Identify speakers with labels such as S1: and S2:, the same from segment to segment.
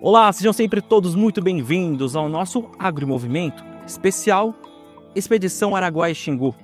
S1: Olá, sejam sempre todos muito bem-vindos ao nosso Agromovimento especial Expedição Araguaia-Xingu.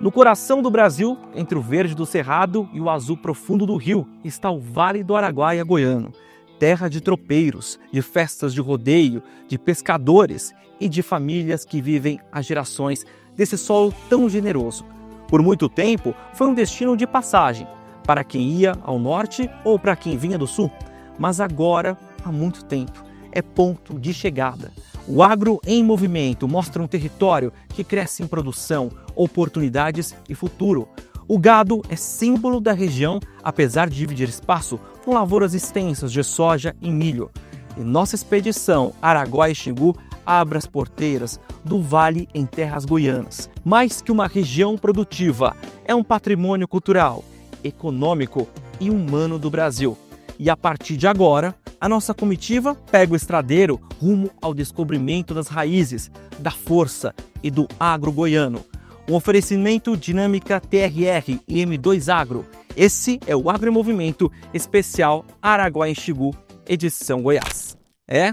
S1: No coração do Brasil, entre o verde do cerrado e o azul profundo do rio, está o Vale do Araguaia goiano, terra de tropeiros, de festas de rodeio, de pescadores e de famílias que vivem há gerações desse solo tão generoso. Por muito tempo, foi um destino de passagem, para quem ia ao norte ou para quem vinha do sul. Mas agora, há muito tempo, é ponto de chegada. O agro em movimento mostra um território que cresce em produção, oportunidades e futuro. O gado é símbolo da região, apesar de dividir espaço com lavouras extensas de soja e milho. E nossa expedição Araguaia-Xingu abre as porteiras do vale em terras goianas. Mais que uma região produtiva, é um patrimônio cultural, econômico e humano do Brasil. E a partir de agora, a nossa comitiva pega o estradeiro rumo ao descobrimento das raízes, da força e do agro goiano. Um oferecimento Dinâmica TRR e M2 Agro. Esse é o Agromovimento especial Araguaia-Xingu, edição Goiás.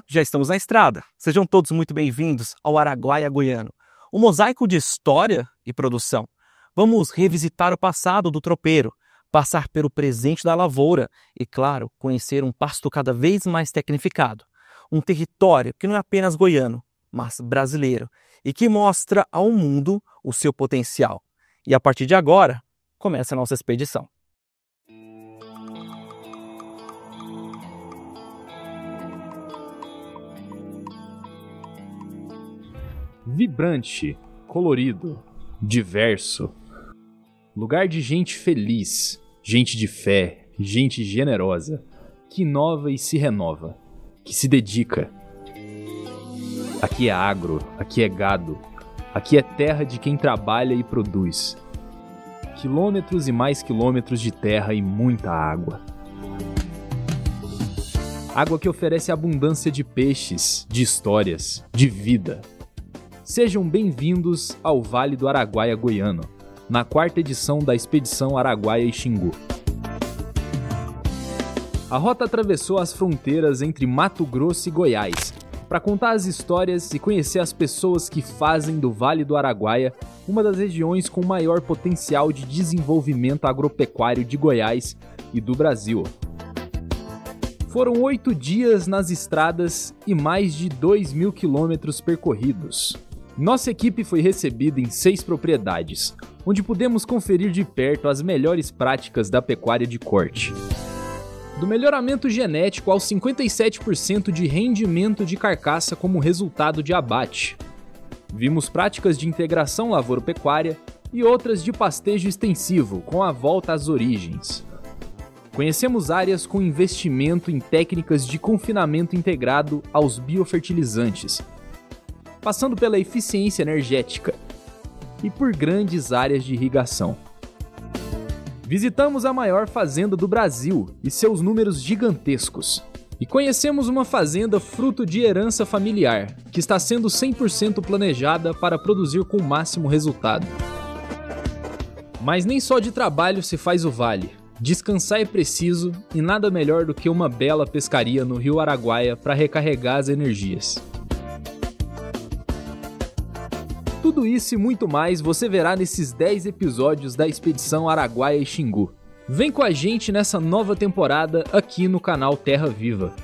S1: Já estamos na estrada. Sejam todos muito bem-vindos ao Araguaia goiano. Um mosaico de história e produção. Vamos revisitar o passado do tropeiro, passar pelo presente da lavoura e, claro, conhecer um pasto cada vez mais tecnificado. Um território que não é apenas goiano, mas brasileiro e que mostra ao mundo o seu potencial. E a partir de agora, começa a nossa expedição.
S2: Vibrante, colorido, diverso. Lugar de gente feliz, gente de fé, gente generosa, que inova e se renova, que se dedica. Aqui é agro, aqui é gado, aqui é terra de quem trabalha e produz. Quilômetros e mais quilômetros de terra e muita água. Água que oferece abundância de peixes, de histórias, de vida. Sejam bem-vindos ao Vale do Araguaia goiano, na 4ª edição da Expedição Araguaia-Xingu. A rota atravessou as fronteiras entre Mato Grosso e Goiás, para contar as histórias e conhecer as pessoas que fazem do Vale do Araguaia uma das regiões com maior potencial de desenvolvimento agropecuário de Goiás e do Brasil. Foram 8 dias nas estradas e mais de 2.000 quilômetros percorridos. Nossa equipe foi recebida em 6 propriedades, onde pudemos conferir de perto as melhores práticas da pecuária de corte. Do melhoramento genético ao 57% de rendimento de carcaça como resultado de abate. Vimos práticas de integração lavoura-pecuária e outras de pastejo extensivo com a volta às origens. Conhecemos áreas com investimento em técnicas de confinamento integrado aos biofertilizantes, passando pela eficiência energética e por grandes áreas de irrigação. Visitamos a maior fazenda do Brasil e seus números gigantescos. E conhecemos uma fazenda fruto de herança familiar, que está sendo 100% planejada para produzir com o máximo resultado. Mas nem só de trabalho se faz o vale. Descansar é preciso e nada melhor do que uma bela pescaria no Rio Araguaia para recarregar as energias. Tudo isso e muito mais você verá nesses 10 episódios da Expedição Araguaia-Xingu. Vem com a gente nessa nova temporada aqui no canal Terra Viva.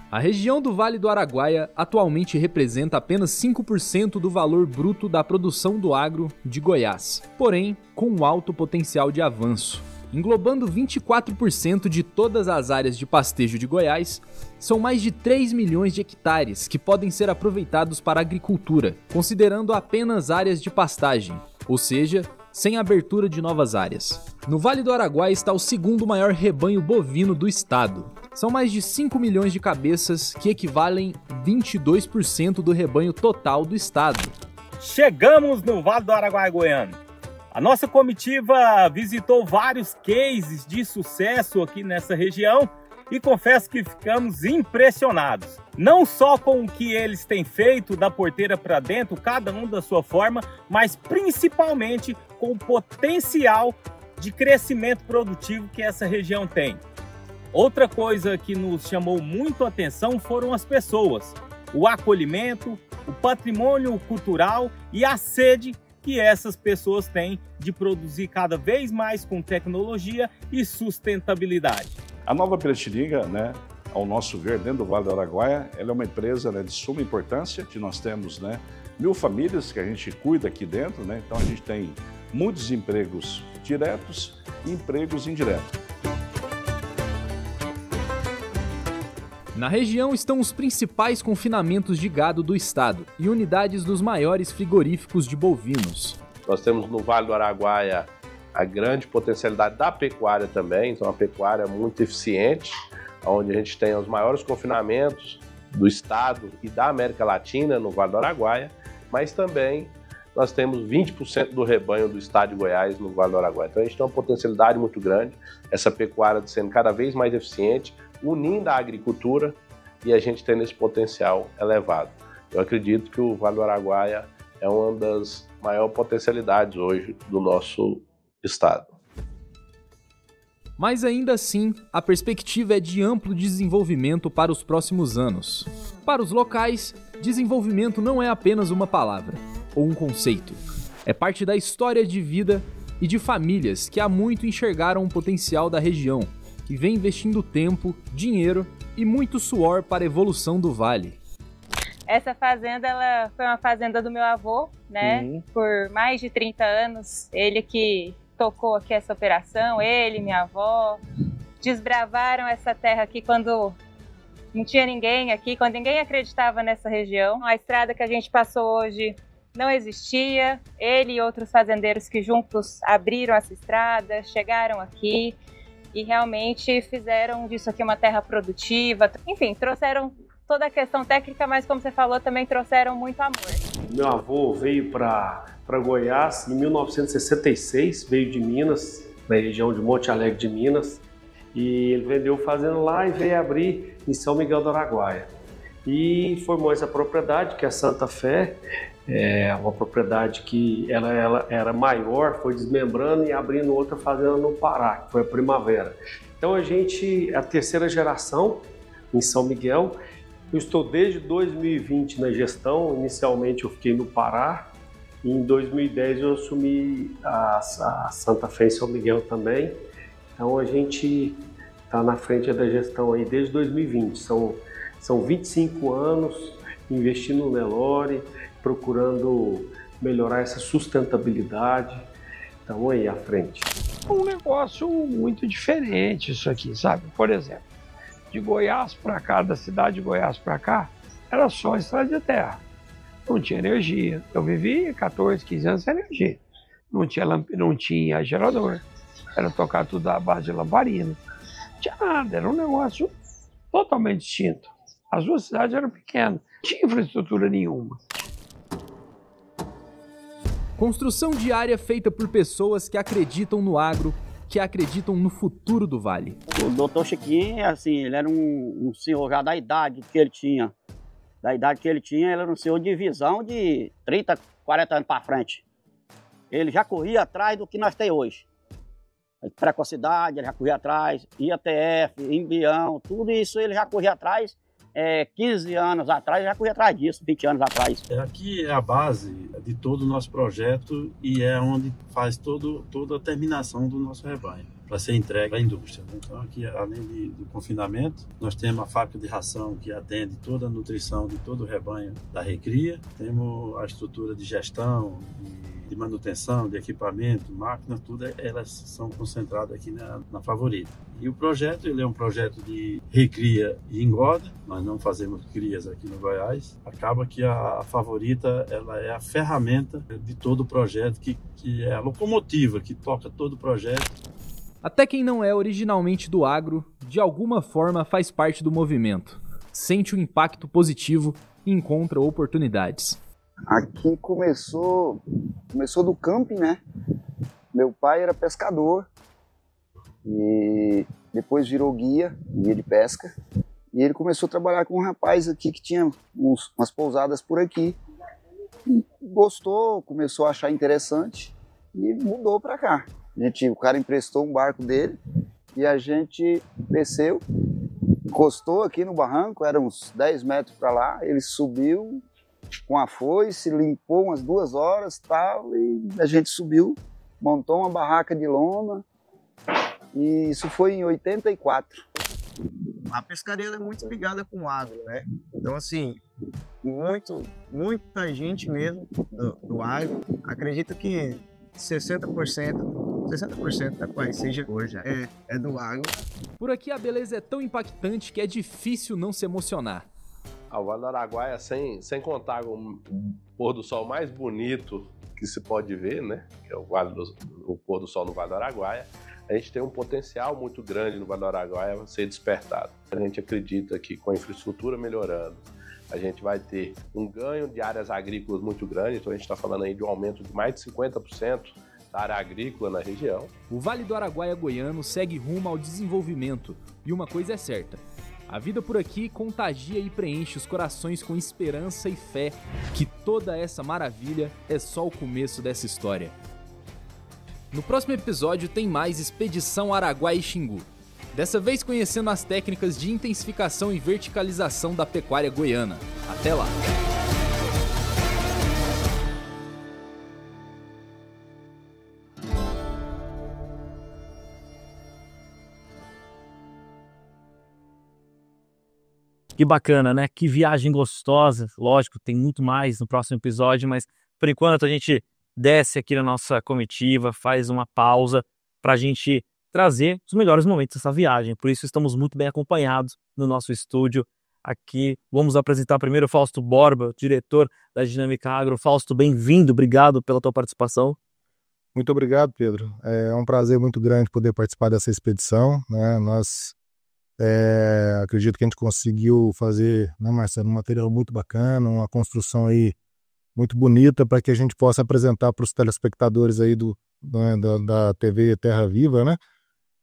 S2: A região do Vale do Araguaia atualmente representa apenas 5% do valor bruto da produção do agro de Goiás, porém com um alto potencial de avanço. Englobando 24% de todas as áreas de pastejo de Goiás, são mais de 3 milhões de hectares que podem ser aproveitados para a agricultura, considerando apenas áreas de pastagem, ou seja, sem abertura de novas áreas. No Vale do Araguaia está o segundo maior rebanho bovino do estado. São mais de 5 milhões de cabeças, que equivalem 22% do rebanho total do estado.
S3: Chegamos no Vale do Araguaia goiano. A nossa comitiva visitou vários cases de sucesso aqui nessa região e confesso que ficamos impressionados. Não só com o que eles têm feito da porteira para dentro, cada um da sua forma, mas principalmente com o potencial de crescimento produtivo que essa região tem. Outra coisa que nos chamou muito a atenção foram as pessoas, o acolhimento, o patrimônio cultural e a sede que essas pessoas têm de produzir cada vez mais com tecnologia e sustentabilidade.
S4: A Nova Piratininga, ao nosso ver, dentro do Vale do Araguaia, ela é uma empresa de suma importância, que nós temos 1000 famílias que a gente cuida aqui dentro, então a gente tem muitos empregos diretos e empregos indiretos.
S2: Na região estão os principais confinamentos de gado do estado e unidades dos maiores frigoríficos de bovinos.
S5: Nós temos no Vale do Araguaia a grande potencialidade da pecuária também, então a pecuária é muito eficiente, onde a gente tem os maiores confinamentos do estado e da América Latina no Vale do Araguaia, mas também nós temos 20% do rebanho do estado de Goiás no Vale do Araguaia. Então a gente tem uma potencialidade muito grande, essa pecuária sendo cada vez mais eficiente, unindo a agricultura e a gente tendo esse potencial elevado. Eu acredito que o Vale do Araguaia é uma das maiores potencialidades hoje do nosso estado.
S2: Mas ainda assim, a perspectiva é de amplo desenvolvimento para os próximos anos. Para os locais, desenvolvimento não é apenas uma palavra ou um conceito. É parte da história de vida e de famílias que há muito enxergaram o potencial da região, que vem investindo tempo, dinheiro e muito suor para a evolução do vale.
S6: Essa fazenda ela foi uma fazenda do meu avô, por mais de 30 anos. Ele que tocou aqui essa operação, ele, minha avó, desbravaram essa terra aqui quando não tinha ninguém aqui, quando ninguém acreditava nessa região. A estrada que a gente passou hoje não existia. Ele e outros fazendeiros que juntos abriram essa estrada, chegaram aqui e realmente fizeram disso aqui uma terra produtiva. Enfim, trouxeram toda a questão técnica, mas como você falou, também trouxeram muito amor.
S7: Meu avô veio para Goiás em 1966, veio de Minas, na região de Monte Alegre de Minas, e ele vendeu fazenda lá e veio abrir em São Miguel do Araguaia. E formou essa propriedade, que é a Santa Fé, é uma propriedade que ela era maior, foi desmembrando e abrindo outra fazenda no Pará, que foi a Primavera. Então a gente é a terceira geração em São Miguel. Eu estou desde 2020 na gestão, inicialmente eu fiquei no Pará, e em 2010 eu assumi a Santa Fé em São Miguel também. Então a gente está na frente da gestão aí desde 2020, são 25 anos investindo no Nelore, procurando melhorar essa sustentabilidade. Então aí à frente.
S8: Um negócio muito diferente isso aqui, sabe? Por exemplo, de Goiás para cá, da cidade de Goiás para cá, era só estrada de terra. Não tinha energia. Eu vivi 14, 15 anos sem energia. Não tinha gerador. Era tocar tudo à base de lamparina. Não tinha nada, era um negócio totalmente distinto. As duas cidades eram pequenas, não tinha infraestrutura nenhuma.
S2: Construção diária feita por pessoas que acreditam no agro, que acreditam no futuro do vale.
S9: O doutor Chiquinho, assim, ele era um senhor já da idade que ele tinha. Ele era um senhor de visão de 30, 40 anos para frente. Ele já corria atrás do que nós temos hoje. Precocidade, ele já corria atrás, IATF, embrião, tudo isso ele já corria atrás. 15 anos atrás, já corria atrás disso, 20 anos atrás.
S10: Aqui é a base de todo o nosso projeto e é onde faz toda a terminação do nosso rebanho, para ser entregue à indústria. Então aqui, além do confinamento, nós temos a fábrica de ração que atende toda a nutrição de todo o rebanho da recria, temos a estrutura de gestão, de manutenção, de equipamento, máquinas, tudo elas são concentradas aqui na Favorita. E o projeto, ele é um projeto de recria e engorda, nós não fazemos crias aqui no Goiás. Acaba que a Favorita, ela é a ferramenta de todo o projeto, que é a locomotiva que toca todo o projeto.
S2: Até quem não é originalmente do agro, de alguma forma faz parte do movimento, sente o impacto positivo e encontra oportunidades.
S11: Aqui começou do camping, né? Meu pai era pescador e depois virou guia de pesca. E ele começou a trabalhar com um rapaz aqui que tinha umas pousadas por aqui. E gostou, começou a achar interessante e mudou para cá. O cara emprestou um barco dele e a gente desceu, encostou aqui no barranco, era uns 10 metros para lá, ele subiu com a foice, limpou umas 2 horas tal, e a gente subiu, montou uma barraca de lona, e isso foi em 84.
S12: A pescaria é muito ligada com o agro, né? Então, assim, muita gente mesmo do agro acredita que 60% da paisagem hoje é do agro.
S2: Por aqui a beleza é tão impactante que é difícil não se emocionar.
S5: O Vale do Araguaia, sem contar com o pôr do sol mais bonito que se pode ver, né? Que é o pôr do sol no Vale do Araguaia, a gente tem um potencial muito grande no Vale do Araguaia a ser despertado. A gente acredita que com a infraestrutura melhorando, a gente vai ter um ganho de áreas agrícolas muito grande, então a gente está falando aí de um aumento de mais de 50% da área agrícola na região.
S2: O Vale do Araguaia goiano segue rumo ao desenvolvimento, e uma coisa é certa: a vida por aqui contagia e preenche os corações com esperança e fé que toda essa maravilha é só o começo dessa história. No próximo episódio tem mais Expedição Araguaia e Xingu. Dessa vez conhecendo as técnicas de intensificação e verticalização da pecuária goiana. Até lá!
S1: Que bacana, né? Que viagem gostosa. Lógico, tem muito mais no próximo episódio, mas por enquanto a gente desce aqui na nossa comitiva, faz uma pausa para a gente trazer os melhores momentos dessa viagem. Por isso estamos muito bem acompanhados no nosso estúdio. Aqui vamos apresentar primeiro o Fausto Borba, diretor da Dinâmica Agro. Fausto, bem-vindo, obrigado pela tua participação.
S13: Muito obrigado, Pedro. É um prazer muito grande poder participar dessa expedição, né? Acredito que a gente conseguiu fazer, né, Marcelo, um material muito bacana, uma construção aí muito bonita para que a gente possa apresentar para os telespectadores aí da TV Terra Viva, né?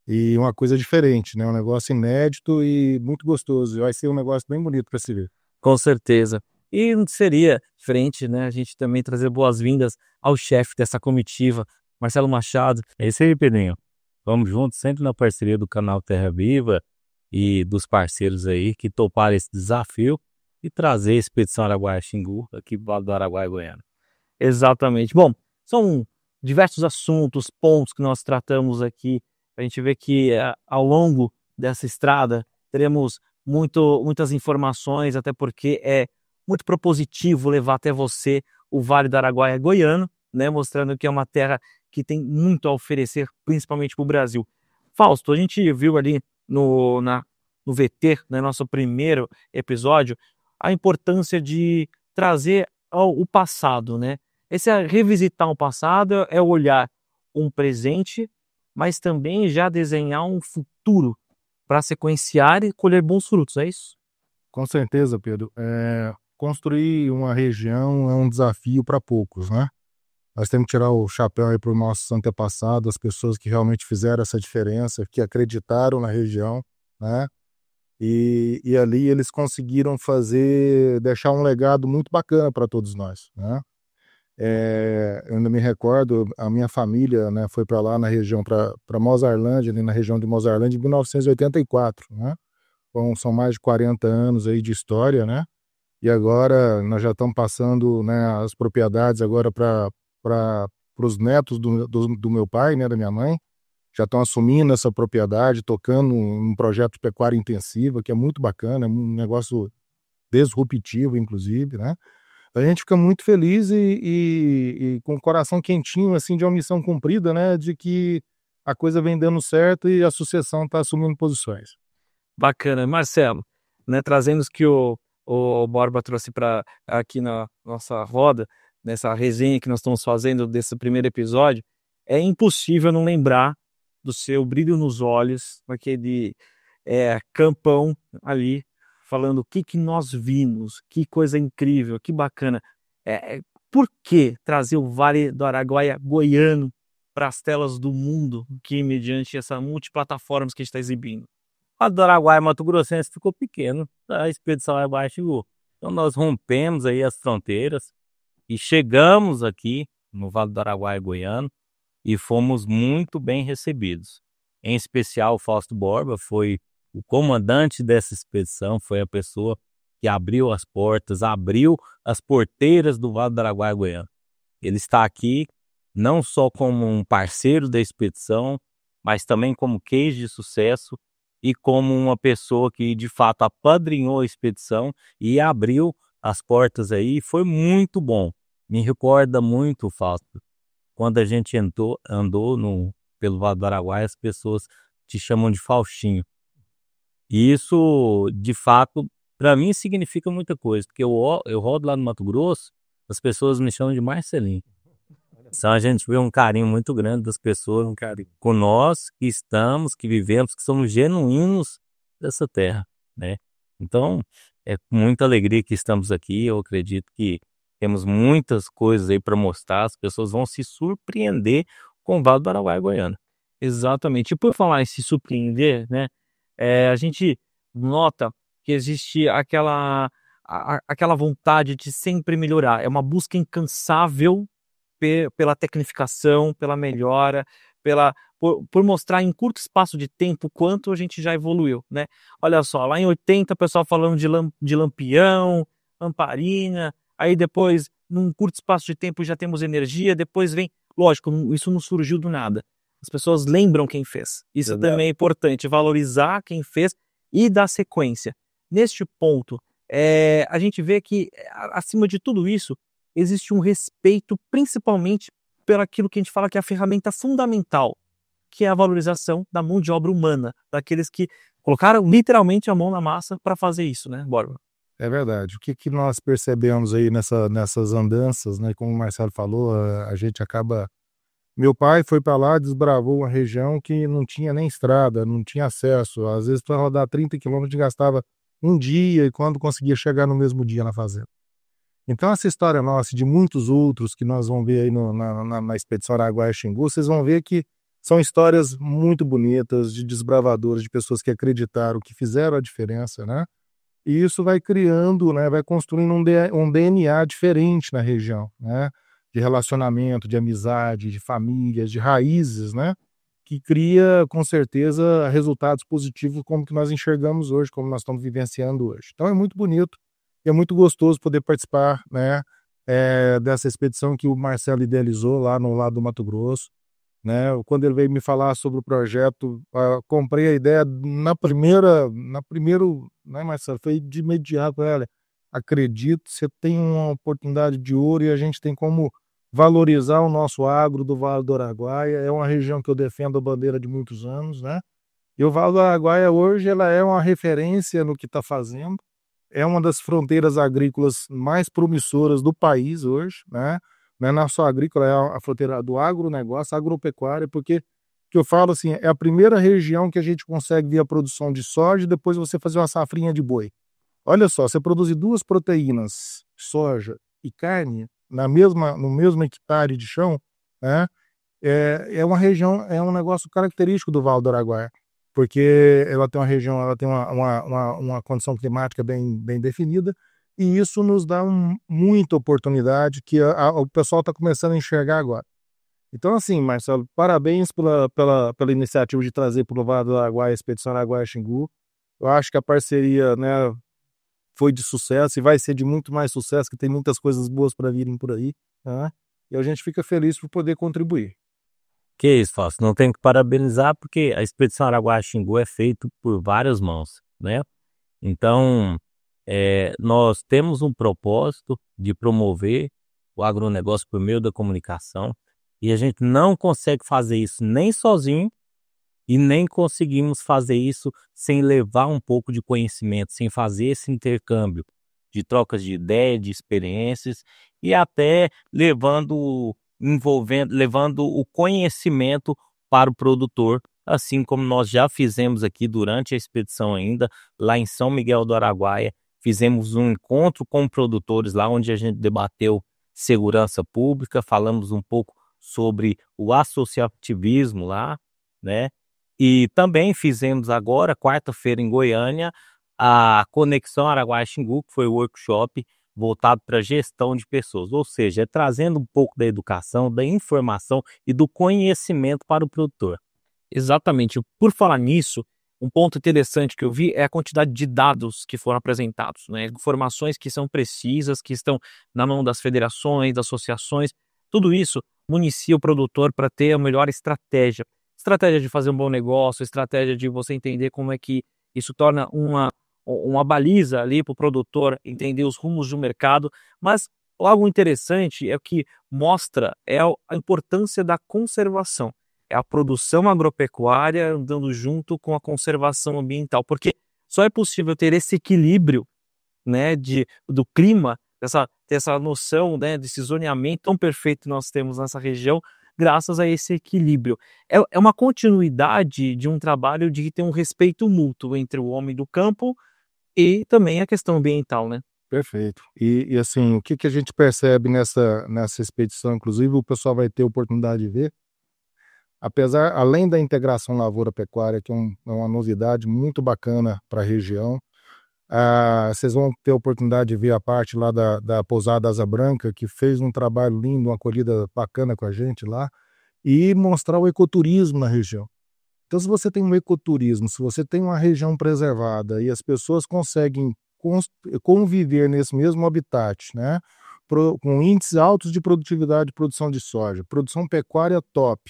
S13: E uma coisa diferente, né? Um negócio inédito e muito gostoso. Vai ser um negócio bem bonito para se ver.
S1: Com certeza. E seria diferente, né? A gente também trazer boas-vindas ao chefe dessa comitiva, Marcelo Machado.
S14: É isso aí, Pedrinho. Vamos juntos, sempre na parceria do canal Terra Viva e dos parceiros aí que toparam esse desafio e trazer a Expedição Araguaia Xingu aqui do Vale do Araguaia Goiano.
S1: Exatamente. Bom, são diversos assuntos, pontos que nós tratamos aqui. A gente vê que ao longo dessa estrada teremos muitas informações, até porque é muito propositivo levar até você o Vale do Araguaia Goiano, né, mostrando que é uma terra que tem muito a oferecer, principalmente para o Brasil. Fausto, a gente viu ali no VT, né, nosso primeiro episódio, a importância de trazer o passado, né? Esse revisitar o passado é olhar um presente, mas também já desenhar um futuro para sequenciar e colher bons frutos, é isso?
S13: Com certeza, Pedro. Construir uma região é um desafio para poucos, né? Nós temos que tirar o chapéu aí para os nossos antepassados, as pessoas que realmente fizeram essa diferença, que acreditaram na região, né? E ali eles conseguiram deixar um legado muito bacana para todos nós, né? Eu ainda me recordo, a minha família, né, foi para lá na região, para Mozarlândia, ali na região de Mozarlândia, em 1984, né? Então, são mais de 40 anos aí de história, né? E agora nós já estamos passando, né, as propriedades agora para os netos do meu pai, né, da minha mãe, já estão assumindo essa propriedade, tocando um projeto de pecuária intensiva, que é muito bacana, é um negócio disruptivo, inclusive, né? A gente fica muito feliz e com o coração quentinho, assim, de uma missão cumprida, né? De que a coisa vem dando certo e a sucessão está assumindo posições.
S1: Bacana. Marcelo, né, trazendo o que o Borba trouxe para aqui na nossa roda, nessa resenha que nós estamos fazendo desse primeiro episódio, é impossível não lembrar do seu brilho nos olhos, aquele campão ali, falando o que nós vimos, que coisa incrível, que bacana. Por que trazer o Vale do Araguaia Goiano para as telas do mundo que mediante essa multiplataformas que a gente está exibindo? O Vale do Araguaia, Mato Grossense, ficou pequeno, a expedição Araguaia chegou. Então nós rompemos aí as fronteiras e chegamos aqui no Vale do Araguaia goiano e fomos muito bem recebidos. Em especial o Fausto Borba foi o comandante dessa expedição, foi a pessoa que abriu as portas, abriu as porteiras do Vale do Araguaia goiano. Ele está aqui não só como um parceiro da expedição, mas também como case de sucesso e como uma pessoa que de fato apadrinhou a expedição e abriu as portas aí. Foi muito bom. Me recorda muito, Fausto, quando a gente andou pelo Vale do Araguaia, as pessoas te chamam de Faustinho. E isso, de fato, para mim significa muita coisa, porque eu rodo lá no Mato Grosso, as pessoas me chamam de Marcelinho. Então a gente vê um carinho muito grande das pessoas com nós que estamos, que vivemos, que somos genuínos dessa terra, né? Então é com muita alegria que estamos aqui. Eu acredito que temos muitas coisas aí para mostrar. As pessoas vão se surpreender com o Vale do Araguaia goiano. Exatamente. E por falar em se surpreender, né? A gente nota que existe aquela vontade de sempre melhorar. É uma busca incansável pela tecnificação, pela melhora, por mostrar em curto espaço de tempo quanto a gente já evoluiu, né? Olha só, lá em 80 o pessoal falando de lampião, lamparina, aí depois, num curto espaço de tempo já temos energia, depois vem, lógico, isso não surgiu do nada. As pessoas lembram quem fez. Isso também é importante, valorizar quem fez e dar sequência. Neste ponto, a gente vê que, acima de tudo isso, existe um respeito, principalmente pelaquilo que a gente fala que é a ferramenta fundamental, que é a valorização da mão de obra humana, daqueles que colocaram literalmente a mão na massa para fazer isso, né, Borba?
S13: É verdade. O que nós percebemos aí nessas andanças, né? Como o Marcelo falou, a gente acaba... Meu pai foi para lá, desbravou uma região que não tinha nem estrada, não tinha acesso. Às vezes, para rodar 30 quilômetros, gastava um dia e quando conseguia chegar no mesmo dia na fazenda. Então, essa história nossa e de muitos outros que nós vamos ver aí na Expedição Araguaia-Xingu, vocês vão ver que são histórias muito bonitas de desbravadores, de pessoas que acreditaram, que fizeram a diferença, né? E isso vai criando, né, vai construindo um DNA diferente na região, né? De relacionamento, de amizade, de famílias, de raízes, né? Que cria, com certeza, resultados positivos como que nós enxergamos hoje, como nós estamos vivenciando hoje. Então é muito bonito e é muito gostoso poder participar, né, dessa expedição que o Marcelo idealizou lá no lado do Mato Grosso, né? Quando ele veio me falar sobre o projeto, comprei a ideia na primeiro, né, Marcelo? Foi de imediato, olha, acredito, você tem uma oportunidade de ouro e a gente tem como valorizar o nosso agro do Vale do Araguaia. É uma região que eu defendo a bandeira de muitos anos, né? E o Vale do Araguaia hoje ela é uma referência no que está fazendo, é uma das fronteiras agrícolas mais promissoras do país hoje, né? Não é na só agrícola, é a fronteira do agronegócio, agropecuária, porque que eu falo assim, é a primeira região que a gente consegue ver a produção de soja e depois você fazer uma safrinha de boi. Olha só, você produzir 2 proteínas, soja e carne, no mesmo hectare de chão, né? É uma região, é um negócio característico do Vale do Araguaia, porque ela tem uma região, ela tem uma condição climática bem definida, e isso nos dá muita oportunidade que o pessoal está começando a enxergar agora. Então, assim, Marcelo, parabéns pela iniciativa de trazer para o Vale do Araguaia a Expedição Araguaia-Xingu. Eu acho que a parceria, né, foi de sucesso e vai ser de muito mais sucesso, que tem muitas coisas boas para virem por aí, né? E a gente fica feliz por poder contribuir.
S14: Que isso, Fausto, não tem que parabenizar porque a Expedição Araguaia-Xingu é feita por várias mãos, né? Então, nós temos um propósito de promover o agronegócio por meio da comunicação e a gente não consegue fazer isso nem sozinho e nem conseguimos fazer isso sem levar um pouco de conhecimento, sem fazer esse intercâmbio de trocas de ideias, de experiências e até levando o conhecimento para o produtor, assim como nós já fizemos aqui durante a expedição ainda, lá em São Miguel do Araguaia, fizemos um encontro com produtores lá onde a gente debateu segurança pública, falamos um pouco sobre o associativismo lá, né? E também fizemos agora, quarta-feira em Goiânia, a Conexão Araguaia-Xingu, que foi o workshop voltado para gestão de pessoas, ou seja, é trazendo um pouco da educação, da informação e do conhecimento para o produtor.
S1: Exatamente. Por falar nisso, um ponto interessante que eu vi é a quantidade de dados que foram apresentados, né? Informações que são precisas, que estão na mão das federações, das associações. Tudo isso municia o produtor para ter a melhor estratégia. Estratégia de fazer um bom negócio, estratégia de você entender como é que isso torna uma baliza ali para o produtor entender os rumos do mercado. Mas algo interessante é o que mostra a importância da conservação. É a produção agropecuária andando junto com a conservação ambiental, porque só é possível ter esse equilíbrio, né, do clima, dessa noção, né, desse zoneamento tão perfeito que nós temos nessa região, graças a esse equilíbrio. É uma continuidade de um trabalho de ter um respeito mútuo entre o homem do campo e também a questão ambiental, né?
S13: Perfeito. E assim, o que a gente percebe nessa expedição, inclusive o pessoal vai ter oportunidade de ver, além da integração lavoura-pecuária, que é uma novidade muito bacana para a região, vocês vão ter a oportunidade de ver a parte lá da Pousada Asa Branca, que fez um trabalho lindo, uma acolhida bacana com a gente lá, e mostrar o ecoturismo na região. Então, se você tem um ecoturismo, se você tem uma região preservada e as pessoas conseguem conviver nesse mesmo habitat, né, com índices altos de produtividade de produção de soja, produção pecuária top,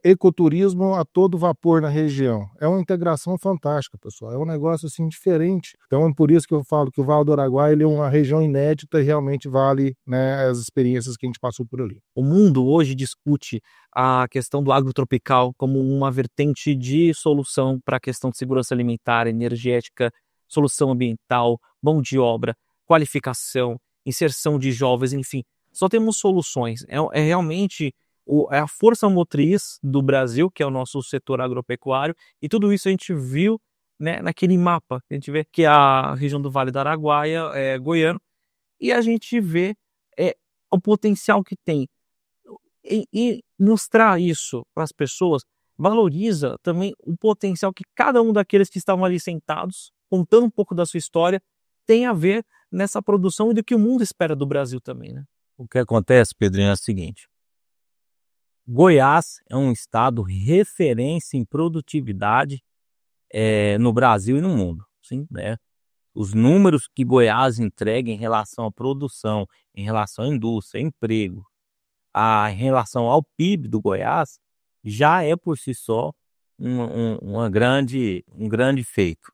S13: ecoturismo a todo vapor na região. É uma integração fantástica, pessoal. É um negócio assim diferente. Então é por isso que eu falo que o Vale do Araguaia ele é uma região inédita e realmente vale, né, as experiências que a gente passou por ali.
S1: O mundo hoje discute a questão do agrotropical como uma vertente de solução para a questão de segurança alimentar, energética, solução ambiental, mão de obra, qualificação, inserção de jovens, enfim. Só temos soluções. É realmente a força motriz do Brasil, que é o nosso setor agropecuário, e tudo isso a gente viu, né, naquele mapa, a gente vê que é a região do Vale do Araguaia, goiano, e a gente vê o potencial que tem. E mostrar isso para as pessoas valoriza também o potencial que cada um daqueles que estavam ali sentados, contando um pouco da sua história, tem a ver nessa produção e do que o mundo espera do Brasil também, né?
S14: O que acontece, Pedrinho, é o seguinte: Goiás é um estado referência em produtividade no Brasil e no mundo. Sim, né? Os números que Goiás entrega em relação à produção, em relação à indústria, emprego, em relação ao PIB do Goiás, já é por si só um grande feito.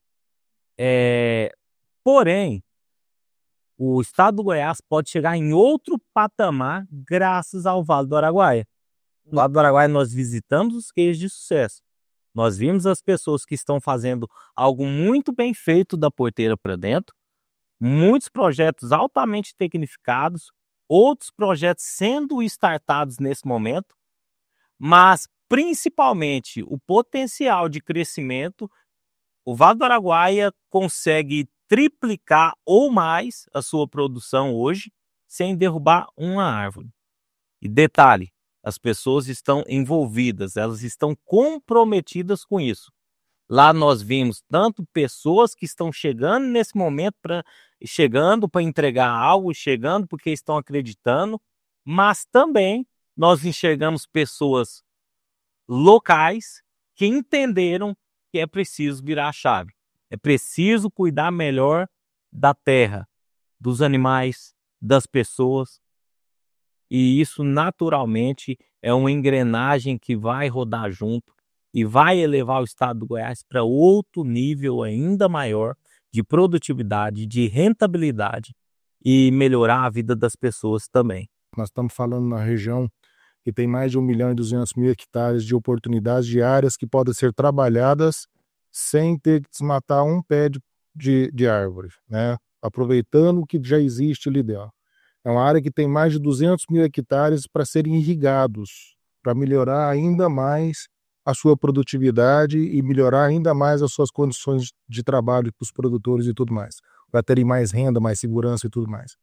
S14: Porém, o estado do Goiás pode chegar em outro patamar graças ao Vale do Araguaia. No Vale do Araguaia nós visitamos os cases de sucesso. Nós vimos as pessoas que estão fazendo algo muito bem feito da porteira para dentro, muitos projetos altamente tecnificados, outros projetos sendo startados nesse momento, mas principalmente o potencial de crescimento. O Vale do Araguaia consegue triplicar ou mais a sua produção hoje sem derrubar uma árvore. E detalhe, as pessoas estão envolvidas, elas estão comprometidas com isso. Lá nós vimos tanto pessoas que estão chegando nesse momento, chegando para entregar algo, chegando porque estão acreditando, mas também nós enxergamos pessoas locais que entenderam que é preciso virar a chave. É preciso cuidar melhor da terra, dos animais, das pessoas. E isso naturalmente é uma engrenagem que vai rodar junto e vai elevar o estado do Goiás para outro nível ainda maior de produtividade, de rentabilidade e melhorar a vida das pessoas também.
S13: Nós estamos falando na região que tem mais de 1.200.000 hectares de oportunidades diárias que podem ser trabalhadas sem ter que desmatar um pé de árvore, né? Aproveitando o que já existe ali dentro. É uma área que tem mais de 200.000 hectares para serem irrigados, para melhorar ainda mais a sua produtividade e melhorar ainda mais as suas condições de trabalho para os produtores e tudo mais, para terem mais renda, mais segurança e tudo mais.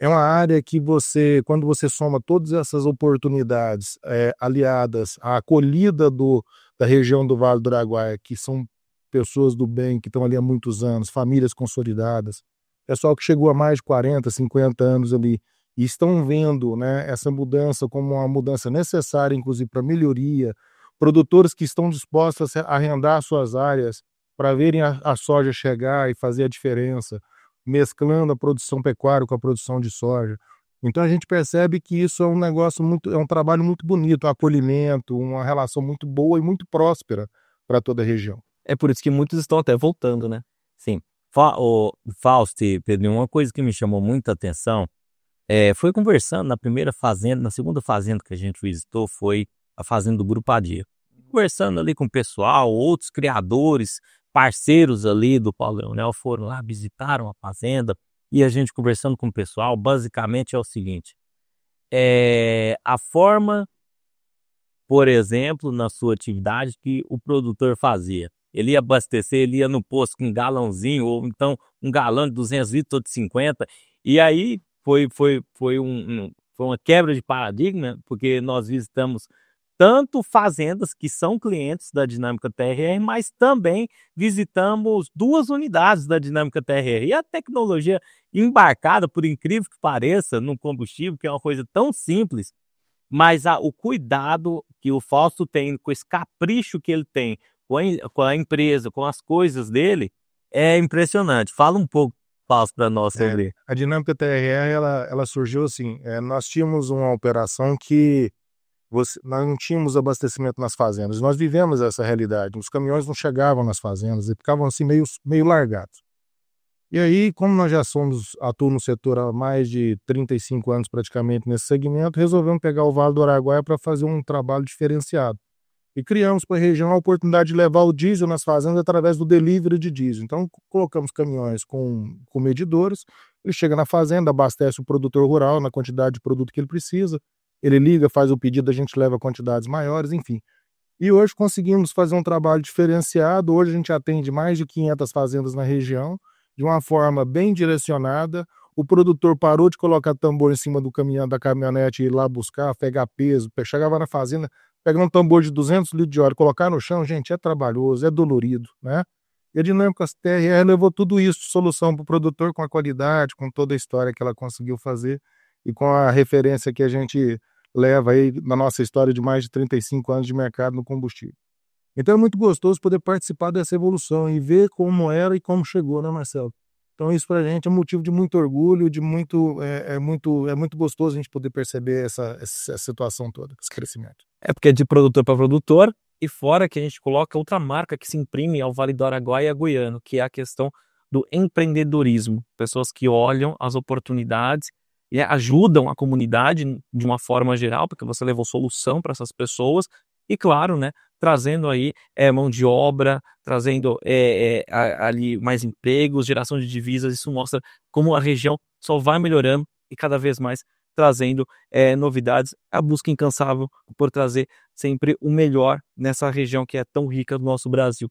S13: É uma área que quando você soma todas essas oportunidades aliadas à acolhida da região do Vale do Araguaia, que são pessoas do bem, que estão ali há muitos anos, famílias consolidadas, pessoal que chegou há mais de 40, 50 anos ali, e estão vendo, né, essa mudança como uma mudança necessária, inclusive para melhoria, produtores que estão dispostos a arrendar suas áreas para verem a soja chegar e fazer a diferença, mesclando a produção pecuária com a produção de soja. Então a gente percebe que isso é um negócio é um trabalho muito bonito, um acolhimento, uma relação muito boa e muito próspera para toda a região.
S14: É por isso que muitos estão até voltando, né? Sim. Fausto e Pedrinho, uma coisa que me chamou muita atenção foi conversando na segunda fazenda que a gente visitou, foi a fazenda do Grupo Adia. Conversando ali com o pessoal, outros criadores, parceiros ali do Paulo Leonel foram lá, visitaram a fazenda, e a gente conversando com o pessoal, basicamente é o seguinte, a forma, por exemplo, na sua atividade que o produtor fazia. Ele ia abastecer, ele ia no posto com um galãozinho, ou então um galão de 200 litros ou de 50, e aí foi uma quebra de paradigma, porque nós visitamos tanto fazendas que são clientes da Dinâmica TRR, mas também visitamos 2 unidades da Dinâmica TRR. E a tecnologia embarcada, por incrível que pareça, no combustível, que é uma coisa tão simples, mas o cuidado que o Fausto tem, com esse capricho que ele tem com a empresa, com as coisas dele, é impressionante. Fala um pouco, Fausto, para nós sobre.
S13: A Dinâmica TRR, ela surgiu assim, nós tínhamos uma operação que nós não tínhamos abastecimento nas fazendas, nós vivemos essa realidade, os caminhões não chegavam nas fazendas e ficavam assim meio largados. E aí, como nós já atuamos no setor há mais de 35 anos praticamente nesse segmento, resolvemos pegar o Vale do Araguaia para fazer um trabalho diferenciado. E criamos para a região a oportunidade de levar o diesel nas fazendas através do delivery de diesel. Então, colocamos caminhões com medidores, ele chega na fazenda, abastece o produtor rural na quantidade de produto que ele precisa, ele liga, faz o pedido, a gente leva quantidades maiores, enfim. E hoje conseguimos fazer um trabalho diferenciado, hoje a gente atende mais de 500 fazendas na região, de uma forma bem direcionada. O produtor parou de colocar tambor em cima do caminhão, da caminhonete, ir lá buscar, pegar peso, chegava na fazenda, pegando um tambor de 200 litros de óleo, colocar no chão, gente, é trabalhoso, é dolorido, né? E a Dinâmica TRR levou tudo isso, solução para o produtor com a qualidade, com toda a história que ela conseguiu fazer e com a referência que a gente leva aí na nossa história de mais de 35 anos de mercado no combustível. Então é muito gostoso poder participar dessa evolução e ver como era e como chegou, né, Marcelo? Então isso pra gente é motivo de muito orgulho, é muito gostoso a gente poder perceber essa situação toda, esse crescimento.
S1: É porque é de produtor para produtor, e fora que a gente coloca outra marca que se imprime ao Vale do Araguaia goiano, que é a questão do empreendedorismo. Pessoas que olham as oportunidades e ajudam a comunidade de uma forma geral, porque você levou solução para essas pessoas, e claro, né, trazendo aí mão de obra, trazendo ali mais empregos, geração de divisas. Isso mostra como a região só vai melhorando e cada vez mais trazendo novidades, a busca incansável por trazer sempre o melhor nessa região que é tão rica do nosso Brasil.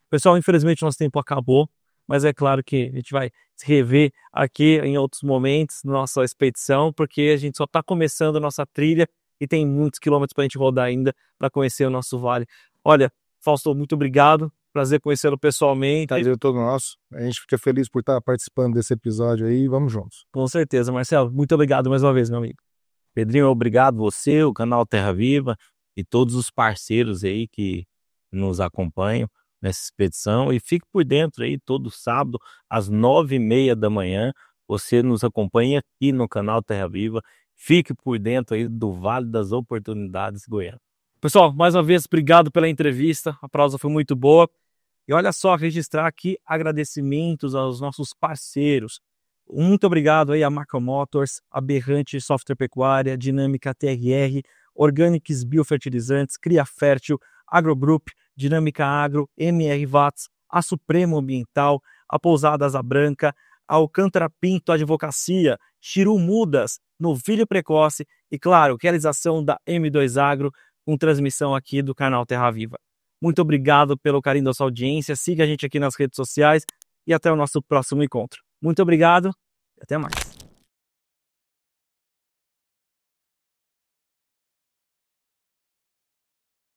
S1: Pessoal, infelizmente nosso tempo acabou, mas é claro que a gente vai se rever aqui em outros momentos na nossa expedição, porque a gente só está começando a nossa trilha e tem muitos quilômetros para a gente rodar ainda para conhecer o nosso vale. Olha, Fausto, muito obrigado. Prazer conhecê-lo pessoalmente.
S13: Prazer todo nosso. A gente fica feliz por estar participando desse episódio aí. Vamos juntos.
S1: Com certeza, Marcelo. Muito obrigado mais uma vez, meu amigo. Pedrinho, obrigado você, o canal Terra Viva e todos os parceiros aí que nos acompanham nessa expedição. E fique por dentro aí todo sábado às 9h30 da manhã. Você nos acompanha aqui no canal Terra Viva. Fique por dentro aí do Vale das Oportunidades Goiano. Pessoal, mais uma vez, obrigado pela entrevista. A prosa foi muito boa. E olha só, registrar aqui agradecimentos aos nossos parceiros. Muito obrigado aí a Macro Motors, Aberrante Software Pecuária, Dinâmica TRR, Organics Biofertilizantes, Cria Fértil, Agrogroup, Dinâmica Agro, MR Vats, a Supremo Ambiental, a Pousada Asa Branca, a Alcântara Pinto Advocacia, Chiru Mudas, Novilho Precoce e, claro, realização da M2 Agro, com transmissão aqui do canal Terra Viva. Muito obrigado pelo carinho da sua audiência, siga a gente aqui nas redes sociais e até o nosso próximo encontro. Muito obrigado e até mais.